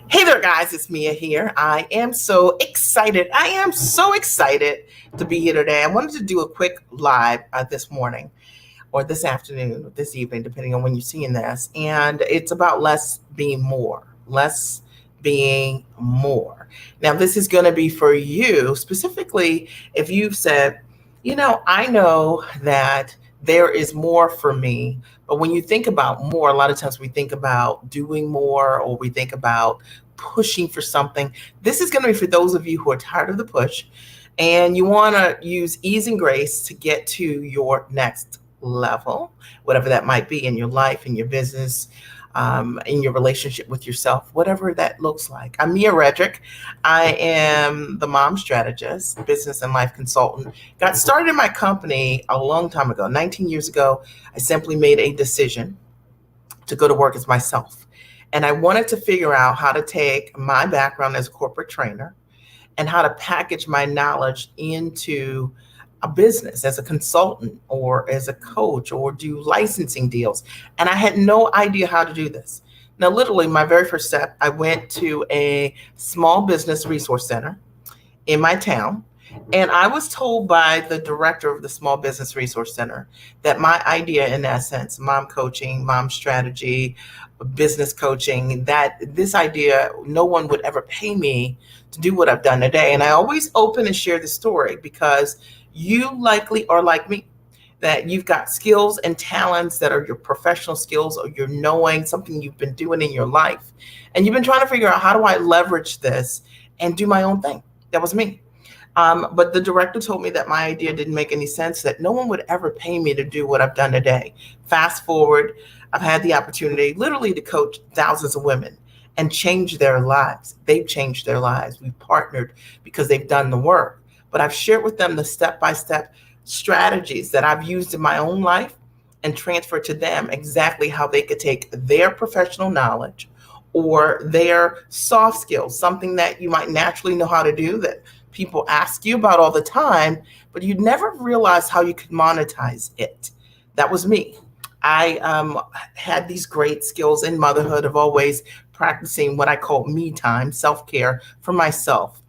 Hey there, guys. It's Mia here. I am so excited. To be here today. I wanted to do a quick live this morning or this afternoon or this evening, depending on when you're seeing this. And it's about less being more. Less being more. Now, this is going to be for you specifically if you've said, I know that there is more for me. But when you think about more, a lot of times we think about doing more or we think about pushing for something. This is going to be for those of you who are tired of the push and you want to use ease and grace to get to your next level, whatever that might be in your life, in your business, in your relationship with yourself, whatever that looks like. I'm Mia Redrick. I am the mom strategist, business and life consultant. Got started in my company a long time ago, 19 years ago. I simply made a decision to go to work as myself. And I wanted to figure out how to take my background as a corporate trainer and how to package my knowledge into a business as a consultant or as a coach or do licensing deals. And I had no idea how to do this. Now, literally, my very first step, I went to a small business resource center in my town. And I was told by the director of the Small Business Resource Center that my idea, in essence, mom coaching, mom strategy, business coaching, that this idea, no one would ever pay me to do what I've done today. And I always open and share the story because you likely are like me, that you've got skills and talents that are your professional skills or you're knowing something you've been doing in your life. And you've been trying to figure out, how do I leverage this and do my own thing? That was me. But the director told me that my idea didn't make any sense, that no one would ever pay me to do what I've done today. Fast forward, I've had the opportunity literally to coach thousands of women and change their lives. They've changed their lives. We've partnered because they've done the work. But I've shared with them the step-by-step strategies that I've used in my own life and transferred to them exactly how they could take their professional knowledge or their soft skills, something that you might naturally know how to do that people ask you about all the time, but you never realize how you could monetize it. That was me. I had these great skills in motherhood of always practicing what I call me time, self-care for myself,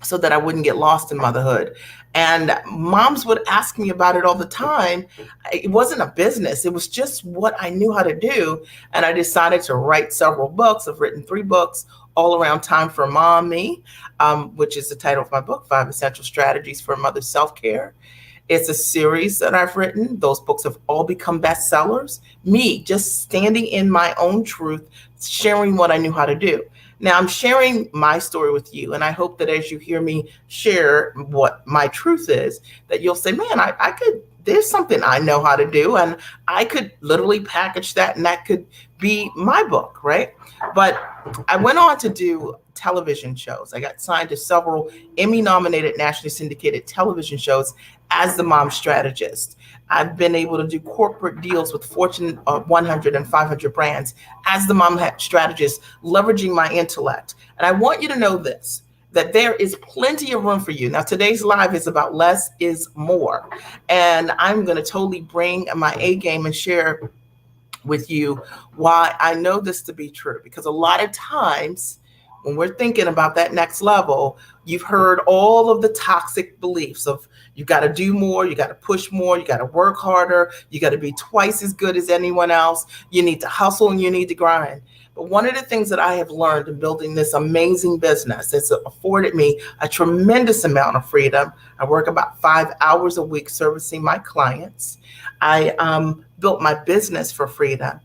so that I wouldn't get lost in motherhood. And moms would ask me about it all the time. It wasn't a business. It was just what I knew how to do. And I decided to write several books. I've written 3 books all around time for mom me, which is the title of my book, 5 Essential Strategies for Mother Self-Care. It's a series that I've written. Those books have all become bestsellers. Me, just standing in my own truth, sharing what I knew how to do. Now, I'm sharing my story with you, and I hope that as you hear me share what my truth is, that you'll say, man, I could, there's something I know how to do, and I could literally package that, and that could be my book, right? But I went on to do television shows. I got signed to several Emmy-nominated, nationally syndicated television shows as the mom strategist. I've been able to do corporate deals with Fortune 100 and 500 brands as the mom strategist, leveraging my intellect. And I want you to know this, that there is plenty of room for you. Now, today's live is about less is more. And I'm going to totally bring my A game and share with you why I know this to be true. Because a lot of times when we're thinking about that next level, you've heard all of the toxic beliefs of you got to do more, you got to push more, you got to work harder, you got to be twice as good as anyone else, you need to hustle and you need to grind. But one of the things that I have learned in building this amazing business, it's afforded me a tremendous amount of freedom. I work about 5 hours a week servicing my clients. I built my business for freedom.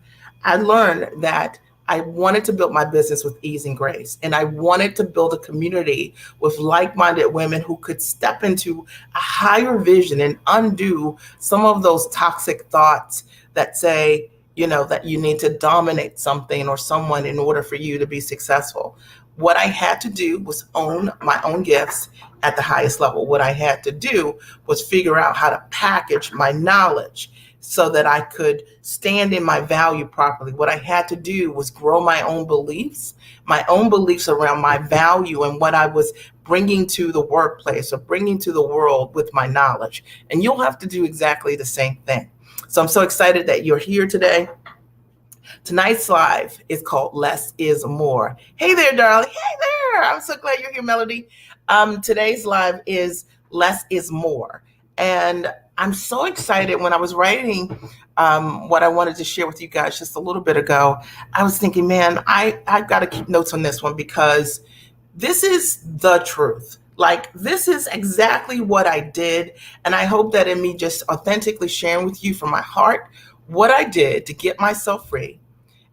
I learned that I wanted to build my business with ease and grace. And I wanted to build a community with like-minded women who could step into a higher vision and undo some of those toxic thoughts that say, that you need to dominate something or someone in order for you to be successful. What I had to do was own my own gifts at the highest level. What I had to do was figure out how to package my knowledge so that I could stand in my value properly. What I had to do was grow my own beliefs around my value and what I was bringing to the workplace or bringing to the world with my knowledge. And you'll have to do exactly the same thing. So I'm so excited that you're here today. Tonight's live is called Less is More. Hey there, darling. Hey there. I'm so glad you're here, Melody. Today's live is Less is More. And I'm so excited. When I was writing what I wanted to share with you guys just a little bit ago, I was thinking, man, I've got to keep notes on this one because this is the truth. Like, this is exactly what I did. And I hope that in me just authentically sharing with you from my heart what I did to get myself free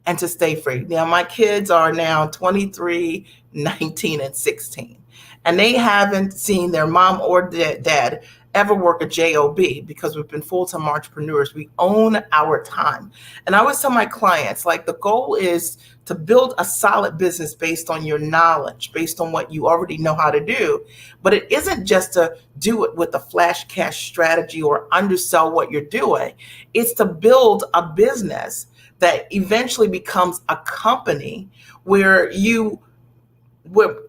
and to stay free. Now, my kids are now 23, 19, and 16. And they haven't seen their mom or dad ever work a job because we've been full-time entrepreneurs. We own our time. And I always tell my clients, like, the goal is to build a solid business based on your knowledge, based on what you already know how to do. But it isn't just to do it with a flash cash strategy or undersell what you're doing. It's to build a business that eventually becomes a company where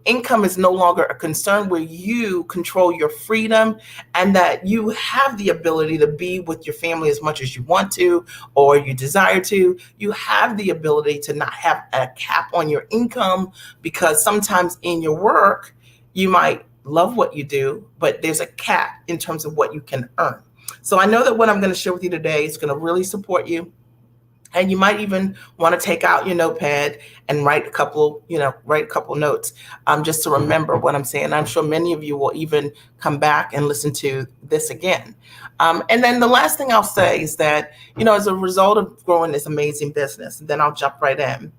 income is no longer a concern, where you control your freedom and that you have the ability to be with your family as much as you want to or you desire to. You have the ability to not have a cap on your income, because sometimes in your work, you might love what you do, but there's a cap in terms of what you can earn. So I know that what I'm going to share with you today is going to really support you. And you might even want to take out your notepad and write a couple notes just to remember what I'm saying. I'm sure many of you will even come back and listen to this again. And then the last thing I'll say is that, as a result of growing this amazing business, and then I'll jump right in.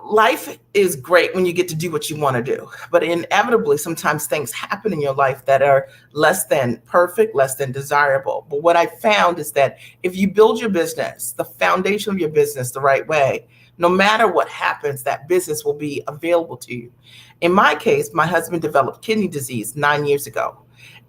Life is great when you get to do what you want to do, but inevitably sometimes things happen in your life that are less than perfect, less than desirable. But what I found is that if you build your business, the foundation of your business the right way, no matter what happens, that business will be available to you. In my case, my husband developed kidney disease 9 years ago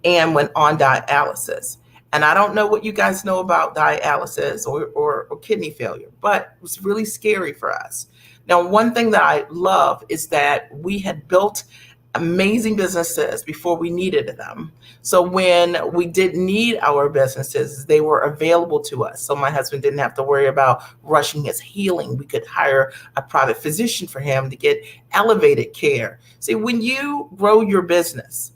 and went on dialysis. And I don't know what you guys know about dialysis or kidney failure, but it was really scary for us. Now, one thing that I love is that we had built amazing businesses before we needed them. So when we didn't need our businesses, they were available to us. So my husband didn't have to worry about rushing his healing. We could hire a private physician for him to get elevated care. See, when you grow your business,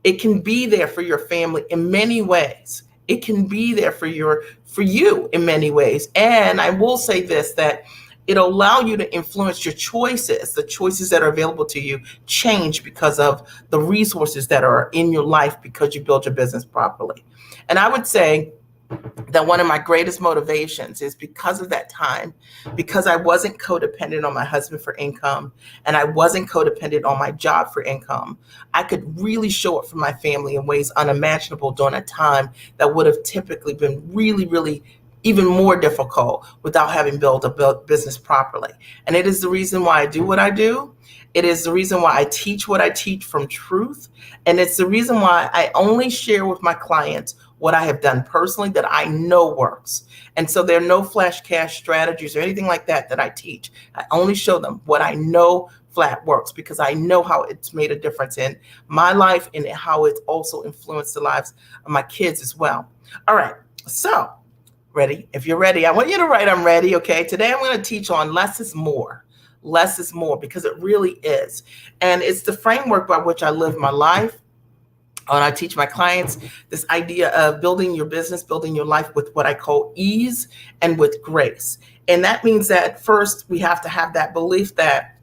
it can be there for your family in many ways. It can be there for you in many ways. And I will say this, that it'll allow you to influence your choices. The choices that are available to you change because of the resources that are in your life because you build your business properly. And I would say that one of my greatest motivations is because of that time, because I wasn't codependent on my husband for income and I wasn't codependent on my job for income. I could really show up for my family in ways unimaginable during a time that would have typically been really, really even more difficult without having built a business properly. And it is the reason why I do what I do. It is the reason why I teach what I teach from truth. And it's the reason why I only share with my clients what I have done personally that I know works. And so there are no flash cash strategies or anything like that I teach. I only show them what I know flat works because I know how it's made a difference in my life and how it's also influenced the lives of my kids as well. All right, so ready? If you're ready, I want you to write I'm ready, okay? Today I'm going to teach on less is more. Less is more, because it really is. And it's the framework by which I live my life. And I teach my clients this idea of building your business, building your life with what I call ease and with grace. And that means that first we have to have that belief that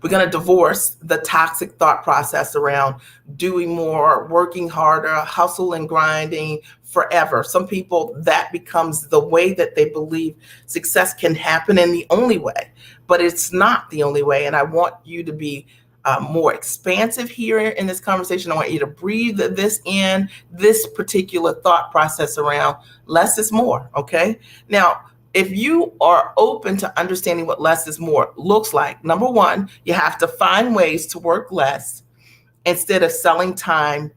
we're going to divorce the toxic thought process around doing more, working harder, hustle and grinding forever. Some people, that becomes the way that they believe success can happen and the only way, but it's not the only way. And I want you to be more expansive here in this conversation. I want you to breathe this in, this particular thought process around less is more, okay? Now, if you are open to understanding what less is more looks like, number one, you have to find ways to work less instead of selling time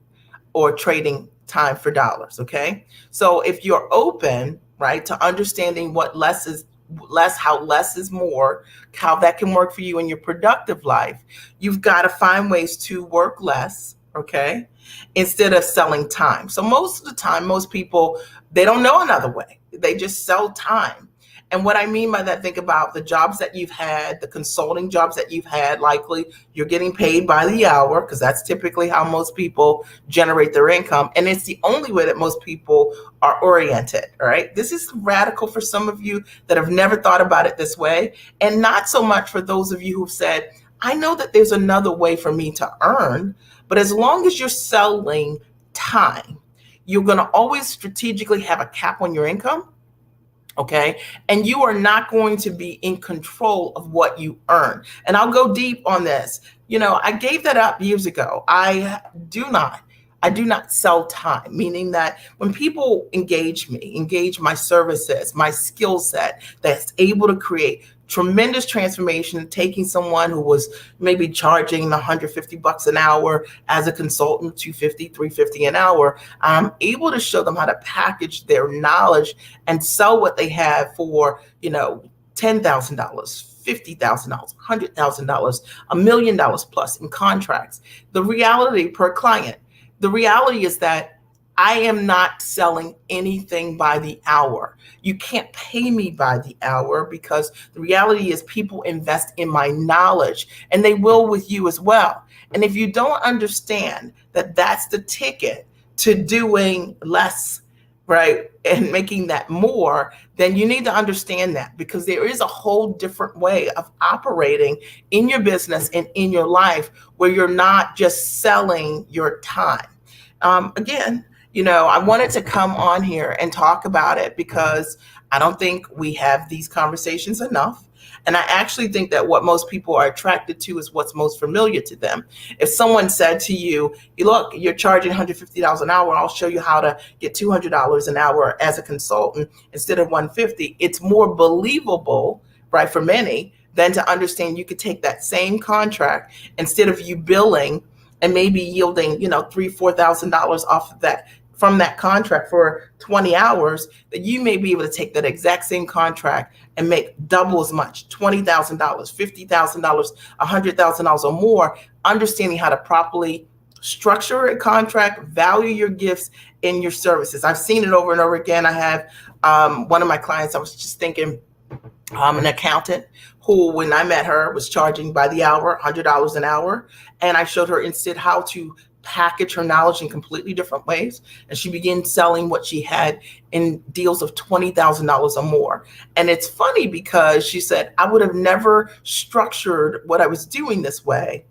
or trading time for dollars, okay? So if you're open, right, to understanding what less is less, how less is more, how that can work for you in your productive life, you've got to find ways to work less, okay, instead of selling time. So most of the time, most people, they don't know another way. They just sell time. And what I mean by that, think about the jobs that you've had, the consulting jobs that you've had. Likely you're getting paid by the hour because that's typically how most people generate their income. And it's the only way that most people are oriented. All right. This is radical for some of you that have never thought about it this way. And not so much for those of you who've said, I know that there's another way for me to earn, but as long as you're selling time, you're going to always strategically have a cap on your income. Okay. And you are not going to be in control of what you earn. And I'll go deep on this. I gave that up years ago. I do not sell time, meaning that when people engage me, engage my services, my skill set that's able to create tremendous transformation, taking someone who was maybe charging $150 an hour as a consultant, $250, $350 an hour, I'm able to show them how to package their knowledge and sell what they have for, $10,000, $50,000, $100,000, $1 million plus in contracts. The reality per client. The reality is that I am not selling anything by the hour. You can't pay me by the hour because the reality is people invest in my knowledge and they will with you as well. And if you don't understand that that's the ticket to doing less, right, and making that more, then you need to understand that because there is a whole different way of operating in your business and in your life where you're not just selling your time. Again, I wanted to come on here and talk about it because I don't think we have these conversations enough. And I actually think that what most people are attracted to is what's most familiar to them. If someone said to you, look, you're charging $150 an hour, I'll show you how to get $200 an hour as a consultant instead of $150, it's more believable, right, for many than to understand you could take that same contract instead of you billing and maybe yielding, $3,000, $4,000 off of that from that contract for 20 hours, that you may be able to take that exact same contract and make double as much, $20,000, $50,000, $100,000 or more, understanding how to properly structure a contract, value your gifts and your services. I've seen it over and over again. I have one of my clients, I was just thinking, an accountant who, when I met her, was charging by the hour, $100 an hour. And I showed her instead how to package her knowledge in completely different ways. And she began selling what she had in deals of $20,000 or more. And it's funny because she said, I would have never structured what I was doing this way.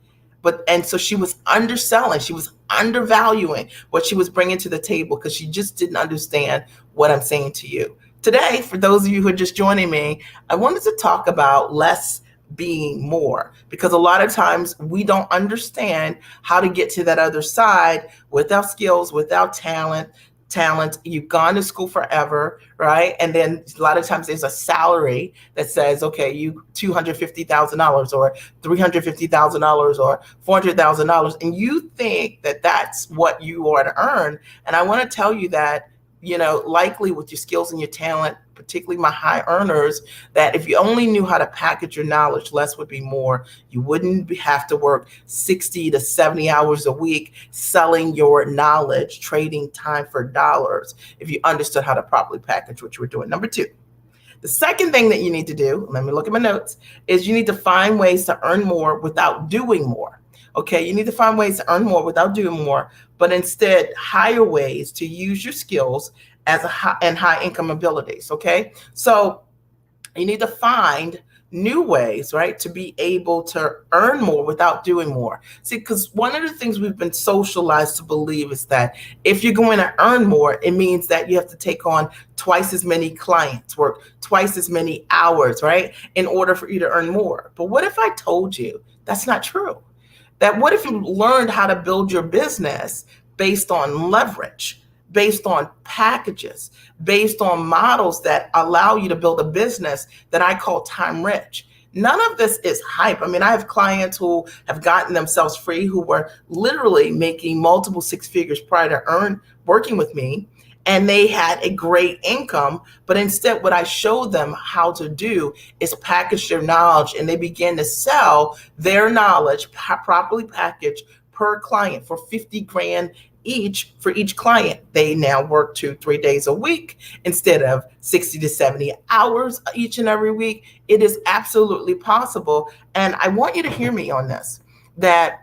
And so she was underselling, she was undervaluing what she was bringing to the table because she just didn't understand what I'm saying to you. Today, for those of you who are just joining me, I wanted to talk about less being more, because a lot of times we don't understand how to get to that other side without skills, without talent. You've gone to school forever, right? And then a lot of times there's a salary that says, okay, you $250,000 or $350,000 or $400,000, and you think that that's what you are to earn. And I want to tell you that, likely with your skills and your talent, particularly my high earners, that if you only knew how to package your knowledge, less would be more. You wouldn't have to work 60 to 70 hours a week selling your knowledge, trading time for dollars, if you understood how to properly package what you were doing. Number two, the second thing that you need to do, let me look at my notes, is you need to find ways to earn more without doing more. Okay, you need to find ways to earn more without doing more, but instead hire ways to use your skills as high income abilities. Okay, so you need to find new ways, right, to be able to earn more without doing more. See, because one of the things we've been socialized to believe is that if you're going to earn more, it means that you have to take on twice as many clients, work twice as many hours, right, in order for you to earn more. But what if I told you that's not true? That what if you learned how to build your business based on leverage, based on packages, based on models that allow you to build a business that I call time rich? None of this is hype. I mean, I have clients who have gotten themselves free, who were literally making multiple six figures prior to working with me. And they had a great income, but instead what I showed them how to do is package their knowledge, and they began to sell their knowledge properly packaged per client for 50 grand for each client. They now work 2-3 days a week instead of 60 to 70 hours each and every week. It is absolutely possible. And I want you to hear me on this, that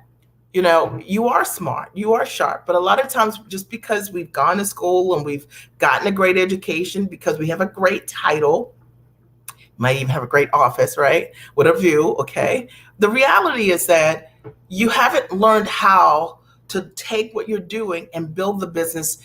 you are smart, you are sharp, but a lot of times just because we've gone to school and we've gotten a great education, because we have a great title, might even have a great office, right? With a view, okay? The reality is that you haven't learned how to take what you're doing and build the business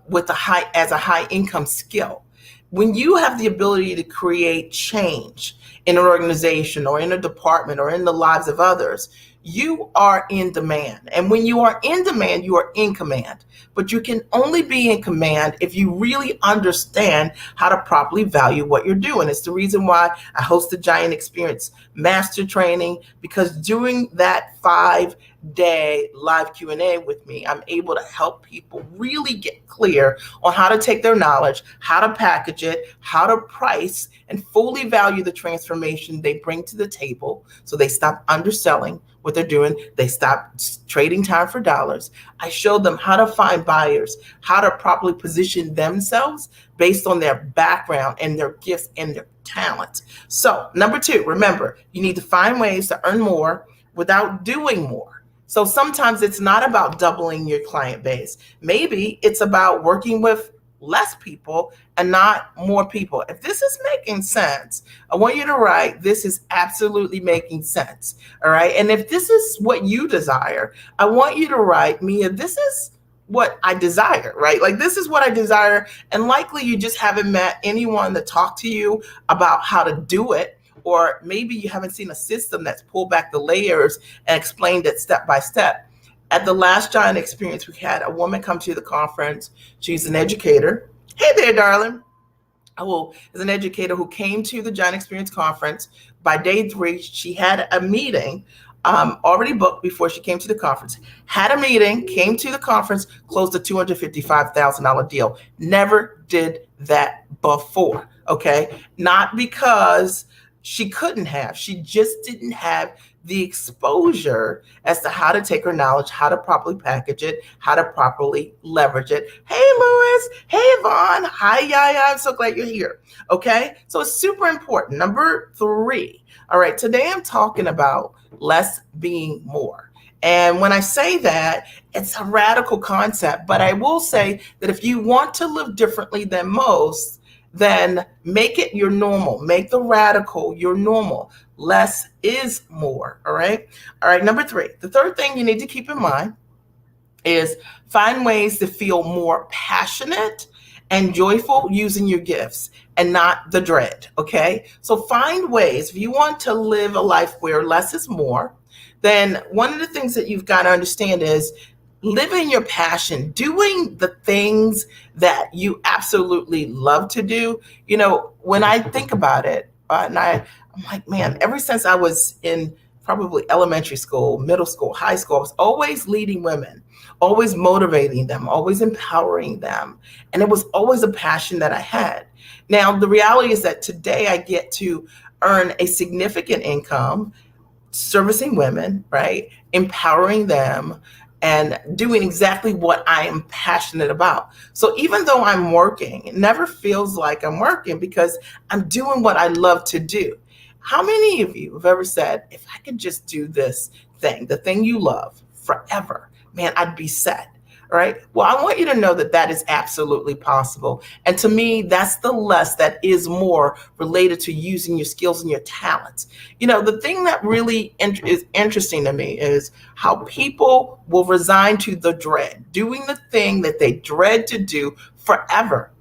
with a high income skill. When you have the ability to create change in an organization or in a department or in the lives of others, you are in demand. And when you are in demand, you are in command. But you can only be in command if you really understand how to properly value what you're doing. It's the reason why I host the Giant Experience Master Training, because during that 5-day live Q&A with me, I'm able to help people really get clear on how to take their knowledge, how to package it, how to price, and fully value the transformation they bring to the table, so they stop underselling what they're doing. They stop trading time for dollars. I show them how to find buyers, how to properly position themselves based on their background and their gifts and their talents. So, number 2, remember, you need to find ways to earn more without doing more. So sometimes it's not about doubling your client base. Maybe it's about working with less people and not more people. If this is making sense, I want you to write, this is absolutely making sense. All right. And if this is what you desire, I want you to write, Mia, this is what I desire, right? Like, this is what I desire. And likely you just haven't met anyone to talk to you about how to do it. Or maybe you haven't seen a system that's pulled back the layers and explained it step by step. At the last Giant Experience, we had a woman come to the conference. She's an educator. Hey there, darling. Who is an educator who came to the Giant Experience conference. By day 3, she had a meeting already booked before she came to the conference. Had a meeting, came to the conference, closed a $255,000 deal. Never did that before, okay? Not because she couldn't have. She just didn't have the exposure as to how to take her knowledge, how to properly package it, how to properly leverage it. Hey, Louis. Hey, Yvonne. Hi, Yaya. I'm so glad you're here. Okay. So it's super important. Number 3. All right. Today I'm talking about less being more. And when I say that, it's a radical concept, but I will say that if you want to live differently than most, then make it your normal. Make the radical your normal. Less is more. All right. All right. Number 3, the third thing you need to keep in mind is find ways to feel more passionate and joyful using your gifts and not the dread. Okay. So find ways. If you want to live a life where less is more, then one of the things that you've got to understand is living your passion, doing the things that you absolutely love to do. When I think about it, and I'm like, man, ever since I was in probably elementary school, middle school, high school, I was always leading women, always motivating them, always empowering them. And it was always a passion that I had. Now, the reality is that today I get to earn a significant income servicing women, right? Empowering them and doing exactly what I am passionate about. So even though I'm working, it never feels like I'm working because I'm doing what I love to do. How many of you have ever said, if I could just do this thing, the thing you love forever, man, I'd be set. Right? Well, I want you to know that that is absolutely possible. And to me, that's the less that is more related to using your skills and your talents. The thing that really is interesting to me is how people will resign to the dread, doing the thing that they dread to do forever,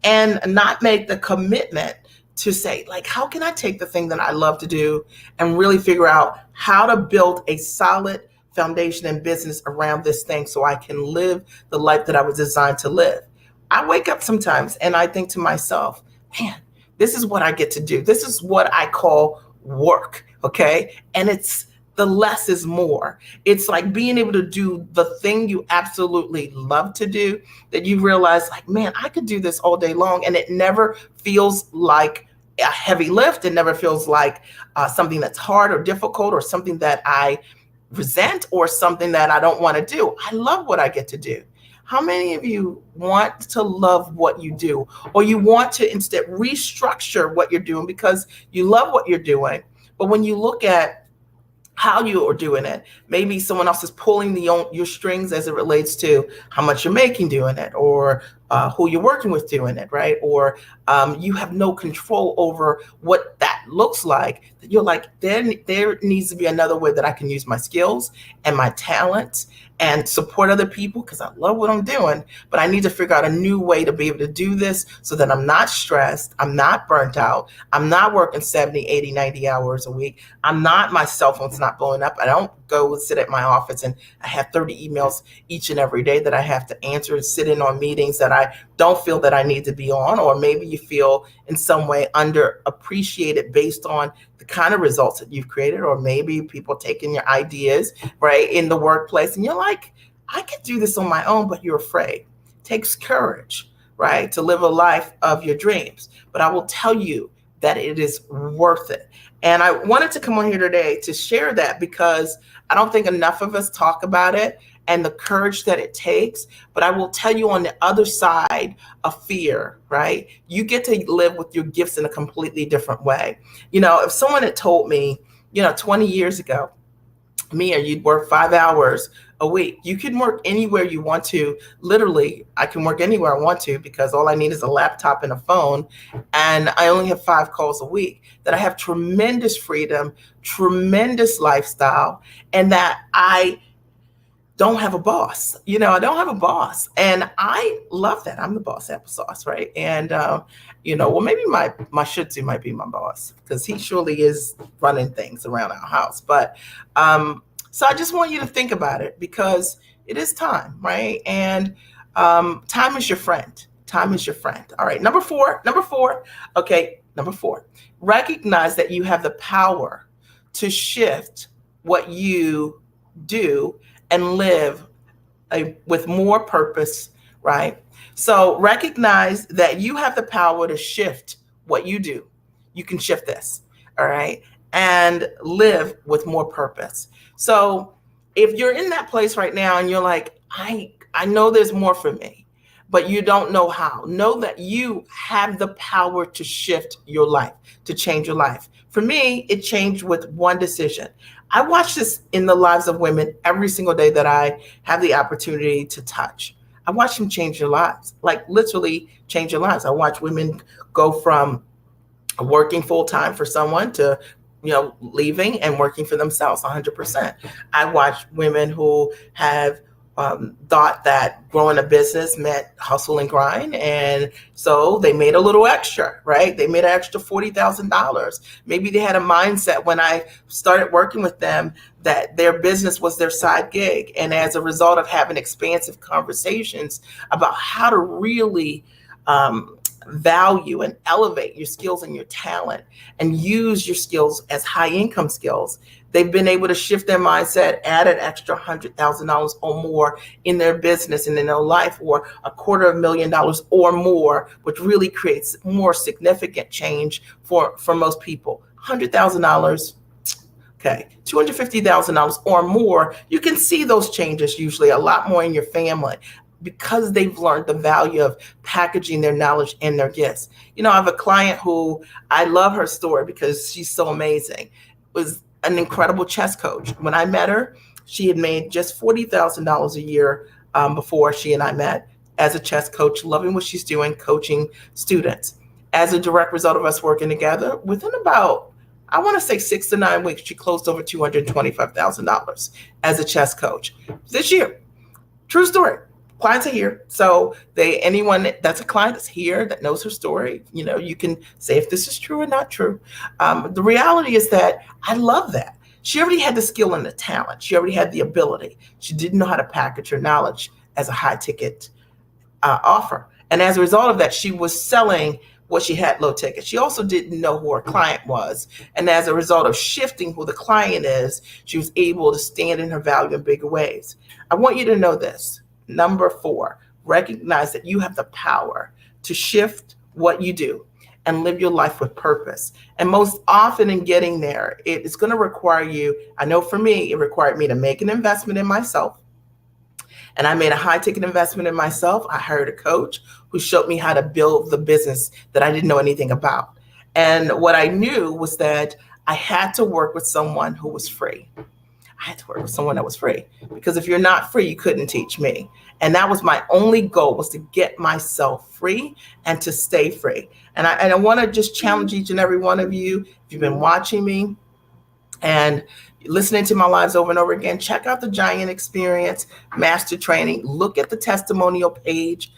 and not make the commitment to say, like, how can I take the thing that I love to do and really figure out how to build a solid foundation and business around this thing so I can live the life that I was designed to live. I wake up sometimes and I think to myself, man, this is what I get to do. This is what I call work. Okay. And it's the less is more. It's like being able to do the thing you absolutely love to do, that you realize, like, man, I could do this all day long. And it never feels like a heavy lift. It never feels like something that's hard or difficult or something that I resent or something that I don't want to do. I love what I get to do. How many of you want to love what you do, or you want to instead restructure what you're doing because you love what you're doing? But when you look at how you are doing it, maybe someone else is pulling your strings as it relates to how much you're making doing it, or who you're working with doing it, right? Or you have no control over what that looks like. You're like, then there needs to be another way that I can use my skills and my talents and support other people, because I love what I'm doing, but I need to figure out a new way to be able to do this so that I'm not stressed, I'm not burnt out, I'm not working 70, 80, 90 hours a week. My cell phone's not blowing up. I don't go sit at my office and I have 30 emails each and every day that I have to answer, and sit in on meetings that I don't feel that I need to be on. Or maybe you feel in some way underappreciated based on the kind of results that you've created, or maybe people taking your ideas, right, in the workplace, and you're like, I could do this on my own, but you're afraid. It takes courage, right, to live a life of your dreams. But I will tell you that it is worth it. And I wanted to come on here today to share that, because I don't think enough of us talk about it and the courage that it takes. But I will tell you, on the other side of fear, right, you get to live with your gifts in a completely different way. If someone had told me, 20 years ago, Mia, you'd work 5 hours a week. You can work anywhere you want to. Literally, I can work anywhere I want to, because all I need is a laptop and a phone, and I only have 5 calls a week. That I have tremendous freedom, tremendous lifestyle, and that I don't have a boss. I don't have a boss, and I love that. I'm the boss applesauce, right? And well, maybe my Shih Tzu might be my boss, because he surely is running things around our house. But so I just want you to think about it, because it is time, right? And time is your friend. Time is your friend. All right, number four. Okay, number 4. Recognize that you have the power to shift what you do and live with more purpose, right? So recognize that you have the power to shift what you do. You can shift this, all right? And live with more purpose. So if you're in that place right now and you're like, I know there's more for me, but you don't know how, know that you have the power to shift your life, to change your life. For me, it changed with one decision. I watch this in the lives of women every single day that I have the opportunity to touch. I watch them change their lives, like literally change their lives. I watch women go from working full time for someone to, leaving and working for themselves 100%. I watch women who have thought that growing a business meant hustle and grind. And so they made a little extra, right? They made an extra $40,000. Maybe they had a mindset when I started working with them that their business was their side gig. And as a result of having expansive conversations about how to really value and elevate your skills and your talent and use your skills as high income skills, they've been able to shift their mindset, add an extra $100,000 or more in their business and in their life, or $250,000 or more, which really creates more significant change for most people. $100,000, okay, $250,000 or more, you can see those changes usually a lot more in your family, because they've learned the value of packaging their knowledge and their gifts. I have a client who, I love her story because she's so amazing. Was an incredible chess coach. When I met her, she had made just $40,000 a year before she and I met, as a chess coach, loving what she's doing, coaching students. As a direct result of us working together, within about, I want to say 6 to 9 weeks, she closed over $225,000 as a chess coach this year. True story. Clients are here. So anyone that's a client that's here that knows her story, you can say if this is true or not true. The reality is that I love that. She already had the skill and the talent. She already had the ability. She didn't know how to package her knowledge as a high ticket offer. And as a result of that, she was selling what she had low ticket. She also didn't know who her client was. And as a result of shifting who the client is, she was able to stand in her value in bigger ways. I want you to know this. Number 4, recognize that you have the power to shift what you do and live your life with purpose. And most often in getting there, it is going to require you, I know for me, it required me to make an investment in myself. And I made a high ticket investment in myself. I hired a coach who showed me how to build the business that I didn't know anything about. And what I knew was that I had to work with someone who was free. I had to work with someone that was free, because if you're not free, you couldn't teach me. And that was my only goal, was to get myself free and to stay free. And I want to just challenge each and every one of you. If you've been watching me and listening to my lives over and over again, check out the Giant Experience Master Training. Look at the testimonial page.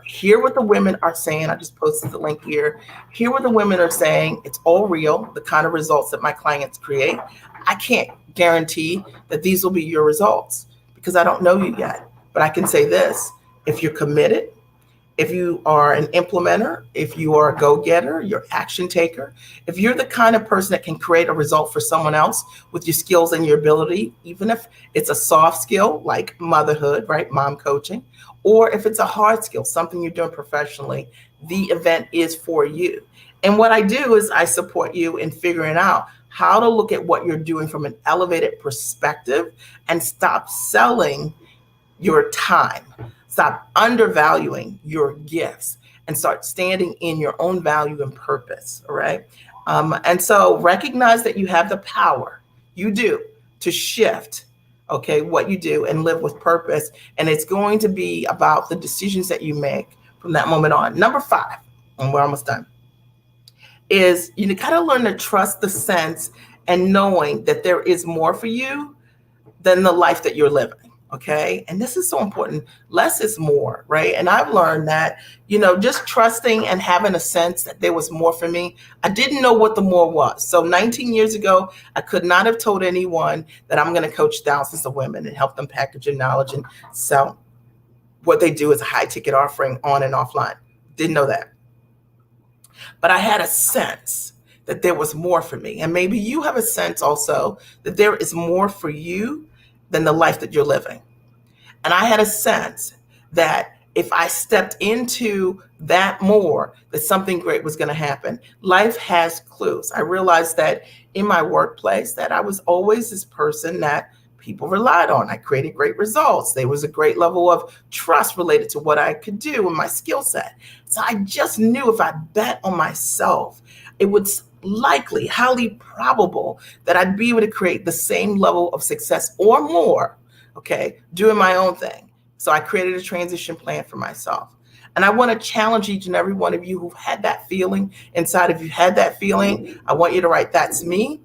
Hear what the women are saying. I just posted the link here. Hear what the women are saying. It's all real, the kind of results that my clients create. I can't guarantee that these will be your results because I don't know you yet. But I can say this: if you're committed, if you are an implementer, if you are a go-getter, you're action taker, if you're the kind of person that can create a result for someone else with your skills and your ability, even if it's a soft skill like motherhood, right, mom coaching, or if it's a hard skill, something you're doing professionally, the event is for you. And what I do is I support you in figuring out how to look at what you're doing from an elevated perspective and stop selling your time. Stop undervaluing your gifts and start standing in your own value and purpose. All right. And so recognize that you have the power, you do, to shift, okay, what you do and live with purpose. And it's going to be about the decisions that you make from that moment on. Number 5, and we're almost done, is you got to learn to trust the sense and knowing that there is more for you than the life that you're living. Okay. And this is so important. Less is more, right? And I've learned that, just trusting and having a sense that there was more for me. I didn't know what the more was. So 19 years ago, I could not have told anyone that I'm going to coach thousands of women and help them package their knowledge and sell what they do as a high ticket offering on and offline. Didn't know that. But I had a sense that there was more for me. And maybe you have a sense also that there is more for you than the life that you're living. And I had a sense that if I stepped into that more, that something great was going to happen. Life has clues. I realized that in my workplace that I was always this person that people relied on. I created great results. There was a great level of trust related to what I could do and my skill set. So I just knew if I bet on myself, it was likely, highly probable that I'd be able to create the same level of success or more, okay, doing my own thing. So I created a transition plan for myself. And I want to challenge each and every one of you who've had that feeling inside of you, had that feeling. I want you to write, that's me.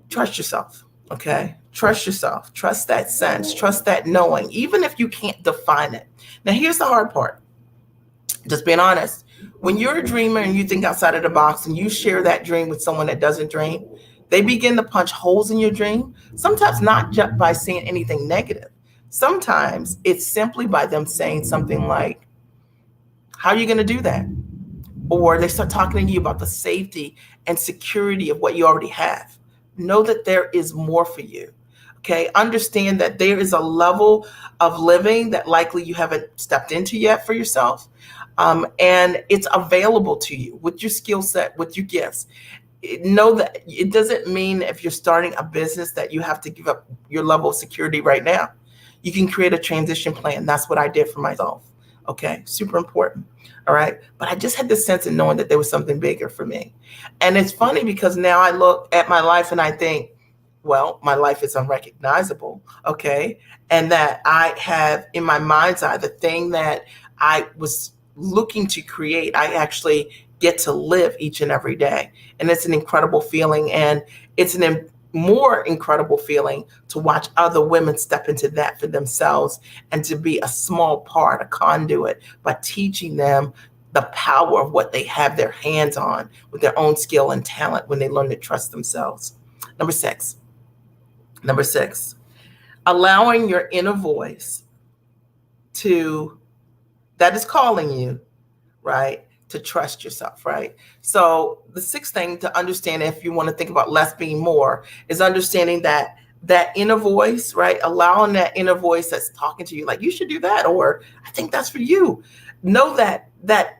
Trust yourself, okay? Trust yourself. Trust that sense. Trust that knowing, even if you can't define it. Now, here's the hard part. Just being honest. When you're a dreamer and you think outside of the box and you share that dream with someone that doesn't dream, they begin to punch holes in your dream. Sometimes not just by saying anything negative. Sometimes it's simply by them saying something like, how are you going to do that? Or they start talking to you about the safety and security of what you already have. Know that there is more for you. Okay, understand that there is a level of living that likely you haven't stepped into yet for yourself. And it's available to you with your skill set, with your gifts. Know that it doesn't mean if you're starting a business that you have to give up your level of security right now. You can create a transition plan. That's what I did for myself. Okay, super important. All right. But I just had this sense of knowing that there was something bigger for me. And it's funny because now I look at my life and I think, well, my life is unrecognizable. Okay. And that I have in my mind's eye, the thing that I was looking to create, I actually get to live each and every day. And it's an incredible feeling. And it's an more incredible feeling to watch other women step into that for themselves and to be a small part, a conduit, by teaching them the power of what they have their hands on with their own skill and talent when they learn to trust themselves. Number six, allowing your inner voice that is calling you, right, to trust yourself, right? So the sixth thing to understand, if you want to think about less being more, is understanding that inner voice, right? Allowing that inner voice that's talking to you, like, you should do that, or I think that's for you. Know that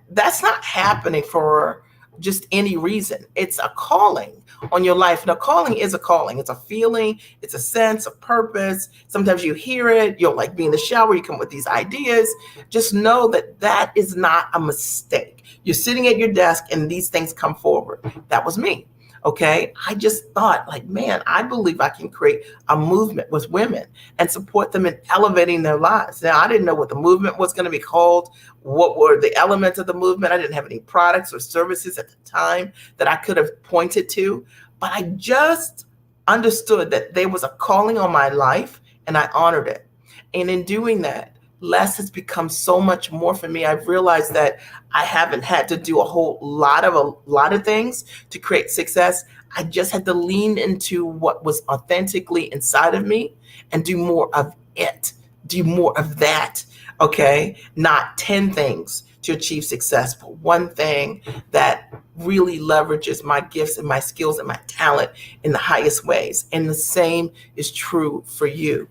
that's not happening for just any reason. It's a calling on your life. And a calling is a calling. It's a feeling. It's a sense of purpose. Sometimes you hear it. You'll like be in the shower. You come with these ideas. Just know that that is not a mistake. You're sitting at your desk and these things come forward. That was me. Okay. I just thought like, man, I believe I can create a movement with women and support them in elevating their lives. Now, I didn't know what the movement was going to be called. What were the elements of the movement? I didn't have any products or services at the time that I could have pointed to, but I just understood that there was a calling on my life and I honored it. And in doing that, less has become so much more for me. I've realized that I haven't had to do a lot of things to create success. I just had to lean into what was authentically inside of me and do more of it, do more of that. Okay. Not 10 things to achieve success, but one thing that really leverages my gifts and my skills and my talent in the highest ways. And the same is true for you.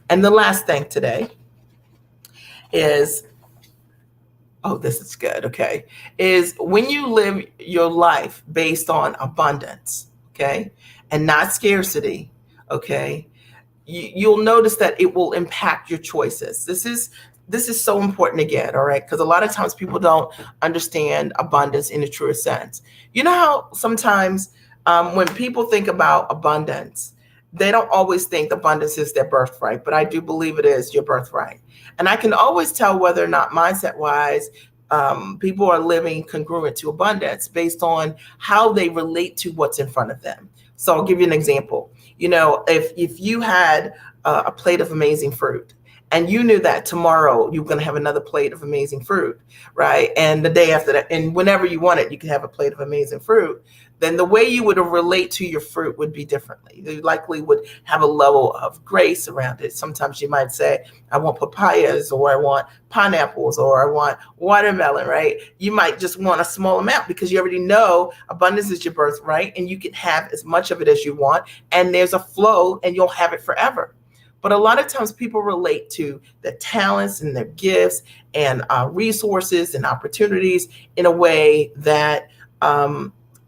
And the last thing today is, oh, this is good, okay, is when you live your life based on abundance, okay, and not scarcity, okay, you'll notice that it will impact your choices. This is so important to get, all right, because a lot of times people don't understand abundance in the truest sense. You know how sometimes when people think about abundance, they don't always think abundance is their birthright, but I do believe it is your birthright. And I can always tell whether or not mindset wise, people are living congruent to abundance based on how they relate to what's in front of them. So I'll give you an example. You know, if you had a plate of amazing fruit and you knew that tomorrow you're going to have another plate of amazing fruit, right? And the day after that, and whenever you want it, you can have a plate of amazing fruit. Then the way you would relate to your fruit would be differently. You likely would have a level of grace around it. Sometimes you might say, I want papayas, or I want pineapples, or I want watermelon, right? You might just want a small amount because you already know abundance is your birthright and you can have as much of it as you want. And there's a flow and you'll have it forever. But a lot of times people relate to their talents and their gifts and resources and opportunities in a way that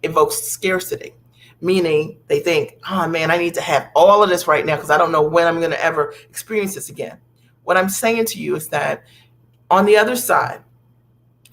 evokes scarcity, meaning they think, oh man, I need to have all of this right now because I don't know when I'm going to ever experience this again. What I'm saying to you is that on the other side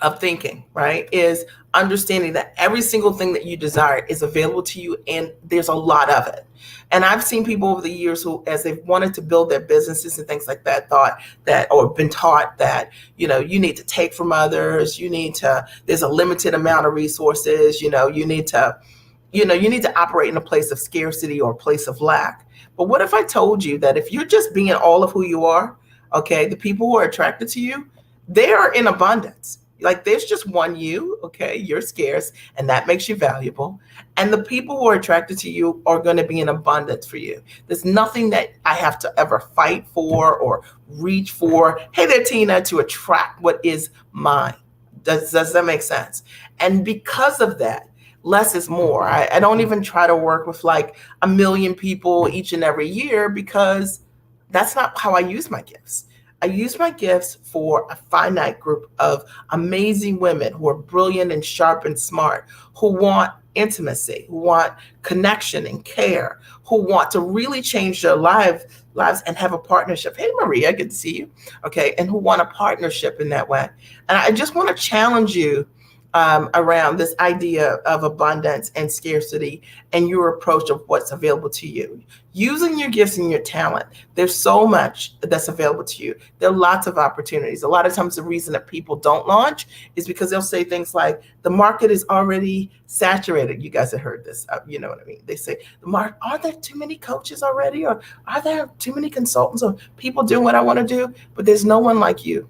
of thinking, right, is understanding that every single thing that you desire is available to you and there's a lot of it. And I've seen people over the years who, as they've wanted to build their businesses and things like that, thought that, or been taught that, you know, you need to take from others, there's a limited amount of resources, you need to operate in a place of scarcity or a place of lack. But what if I told you that if you're just being all of who you are, okay, the people who are attracted to you, they are in abundance. Like there's just one you, okay, you're scarce and that makes you valuable. And the people who are attracted to you are going to be in abundance for you. There's nothing that I have to ever fight for or reach for. Hey there, Tina, to attract what is mine. Does that make sense? And because of that, less is more. I don't even try to work with like 1 million people each and every year because that's not how I use my gifts. I use my gifts for a finite group of amazing women who are brilliant and sharp and smart, who want intimacy, who want connection and care, who want to really change their lives and have a partnership. Hey, Maria, good to see you. Okay. And who want a partnership in that way. And I just want to challenge you around this idea of abundance and scarcity and your approach of what's available to you. Using your gifts and your talent, there's so much that's available to you. There are lots of opportunities. A lot of times the reason that people don't launch is because they'll say things like, the market is already saturated. You guys have heard this, you know what I mean? They say, are there too many coaches already? Or are there too many consultants or people doing what I want to do? But there's no one like you.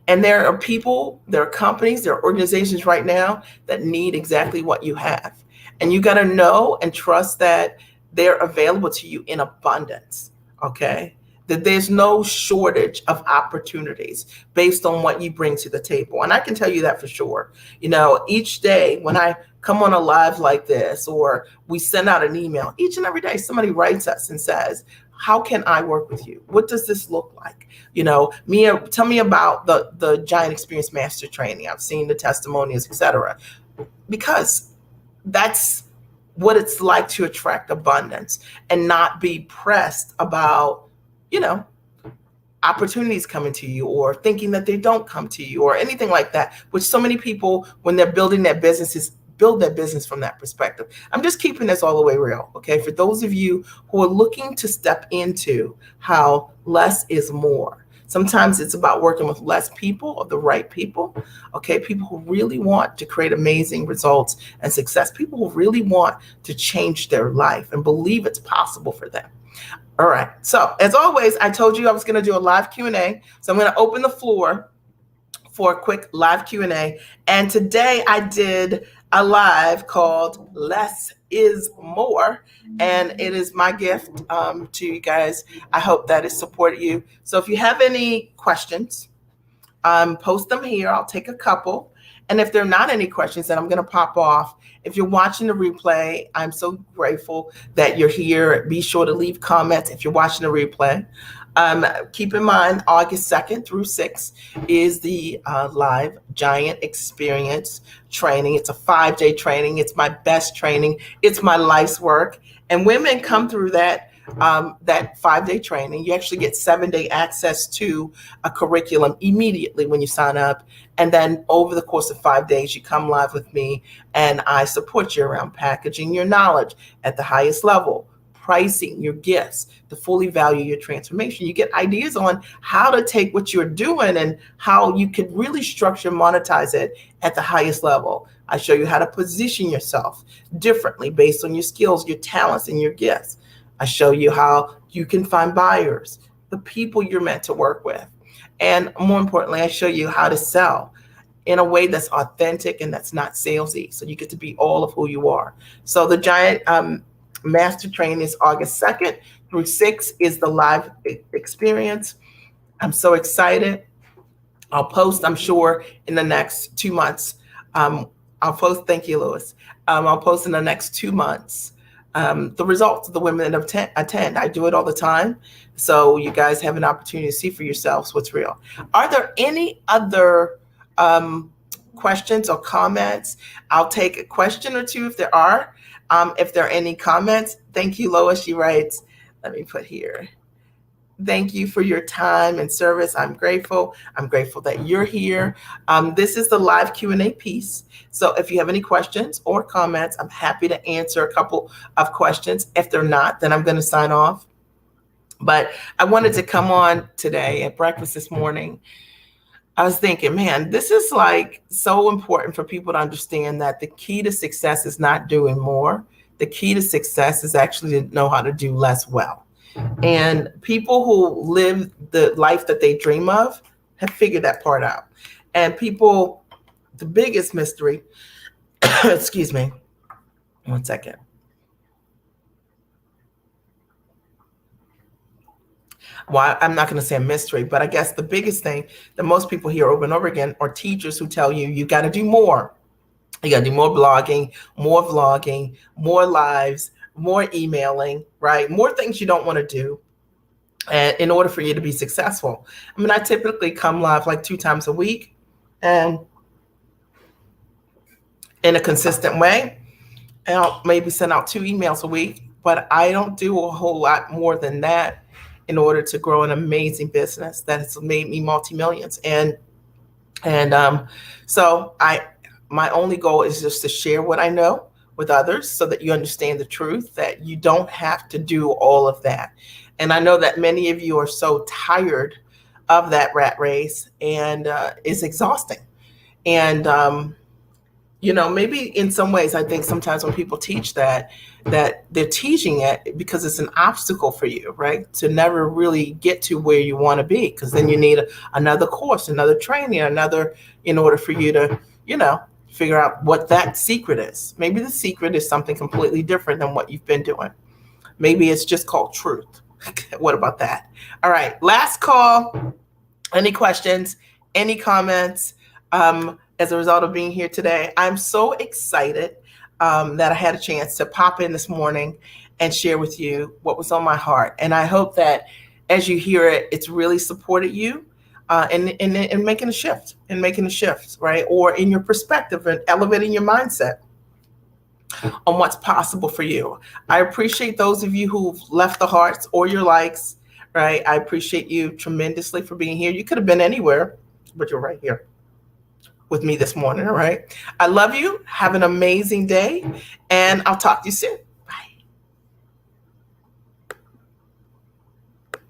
And there are people, there are companies, there are organizations right now that need exactly what you have. And you got to know and trust that they're available to you in abundance, okay? That there's no shortage of opportunities based on what you bring to the table. And I can tell you that for sure. Each day when I come on a live like this, or we send out an email, each and every day somebody writes us and says, how can I work with you? What does this look like? Mia, tell me about the Giant Experience Master Training. I've seen the testimonials, etc. because that's what it's like to attract abundance and not be pressed about, you know, opportunities coming to you or thinking that they don't come to you or anything like that, which so many people, when they're building their businesses, build their business from that perspective. I'm just keeping this all the way real. Okay. For those of you who are looking to step into how less is more, sometimes it's about working with less people or the right people. Okay. People who really want to create amazing results and success, people who really want to change their life and believe it's possible for them. All right. So as always, I told you I was going to do a live Q&A. So I'm going to open the floor for a quick live Q&A. And today I did a live called Less is More. And it is my gift to you guys. I hope that it supported you. So if you have any questions, post them here. I'll take a couple. And if there are not any questions, then I'm going to pop off. If you're watching the replay, I'm so grateful that you're here. Be sure to leave comments if you're watching the replay. Keep in mind, August 2nd through 6th is the live Giant Experience training. It's a 5-day training. It's my best training. It's my life's work. And women come through that 5-day training. You actually get 7-day access to a curriculum immediately when you sign up. And then over the course of 5 days, you come live with me and I support you around packaging your knowledge at the highest level, pricing your gifts to fully value your transformation. You get ideas on how to take what you're doing and how you could really structure, monetize it at the highest level. I show you how to position yourself differently based on your skills, your talents, and your gifts. I show you how you can find buyers, the people you're meant to work with. And more importantly, I show you how to sell in a way that's authentic and that's not salesy. So you get to be all of who you are. So the Giant Master Training is August 2nd through 6th is the live experience. I'm so excited. I'll post, I'm sure, in the next 2 months. I'll post, thank you, Louis. I'll post in the next 2 months the results of the women that attend. I do it all the time. So you guys have an opportunity to see for yourselves what's real. Are there any other questions or comments? I'll take a question or two if there are. If there are any comments, thank you, Lois. She writes, let me put here. Thank you for your time and service. I'm grateful. I'm grateful that you're here. This is the live Q&A piece. So if you have any questions or comments, I'm happy to answer a couple of questions. If they're not, then I'm going to sign off. But I wanted to come on today at breakfast this morning. I was thinking, man, this is like so important for people to understand that the key to success is not doing more. The key to success is actually to know how to do less well. And people who live the life that they dream of have figured that part out. And people, the biggest mystery, excuse me, 1 second. Well, I'm not going to say a mystery, but I guess the biggest thing that most people hear over and over again are teachers who tell you, you got to do more. You got to do more blogging, more vlogging, more lives, more emailing, right? More things you don't want to do in order for you to be successful. I mean, I typically come live like 2 times a week and in a consistent way. And I'll maybe send out 2 emails a week, but I don't do a whole lot more than that in order to grow an amazing business that has made me multi-millions. And so my only goal is just to share what I know with others so that you understand the truth, that you don't have to do all of that. And I know that many of you are so tired of that rat race, and it's exhausting. And maybe in some ways, I think sometimes when people teach that they're teaching it because it's an obstacle for you, right? To never really get to where you want to be, because then you need another course, another training, in order for you to, figure out what that secret is. Maybe the secret is something completely different than what you've been doing. Maybe it's just called truth. What about that? All right, last call. Any questions? Any comments? As a result of being here today, I'm so excited that I had a chance to pop in this morning and share with you what was on my heart. And I hope that as you hear it, it's really supported you. and making a shift, right? Or in your perspective and elevating your mindset on what's possible for you. I appreciate those of you who've left the hearts or your likes, right? I appreciate you tremendously for being here. You could have been anywhere, but you're right here with me this morning, all right? I love you. Have an amazing day, and I'll talk to you soon.